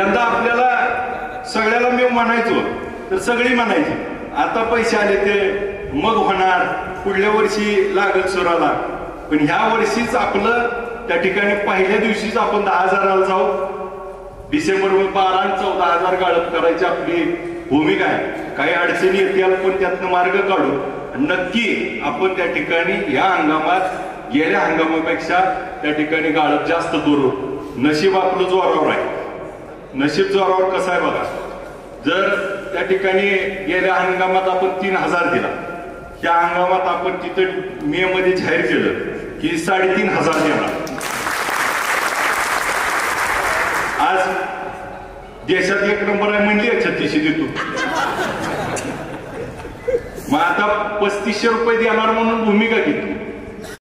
यंदा आपल्याला सगळ्याला मी म्हणायचो तर सगळी म्हणायची आता पैसे आले ते मग होणार, पुढल्या वर्षी लागत सुराला. पण ह्या वर्षीच आपलं त्या ठिकाणी पहिल्या दिवशीच आपण 10,000ला जाऊ. डिसेंबर 12 आणि 14,000 गाळप करायची आपली भूमिका आहे. काही अडचणी येतील पण त्यातनं मार्ग काढू. नक्की आपण त्या ठिकाणी या हंगामात गेल्या हंगामापेक्षा त्या ठिकाणी गाळप जास्त करू. नशीब आपलं जोरावर आहे. नशीब जोरावर कसं आहे बघा, जर त्या ठिकाणी गेल्या हंगामात आपण 3,000 दिला, त्या हंगामात आपण तिथं मे मध्ये जाहीर केलं की 3,500 देणार. आज देशात 1 नंबर आहे म्हणली 3600 देतो. मग आता 3500 रुपये देणार म्हणून भूमिका घेतली.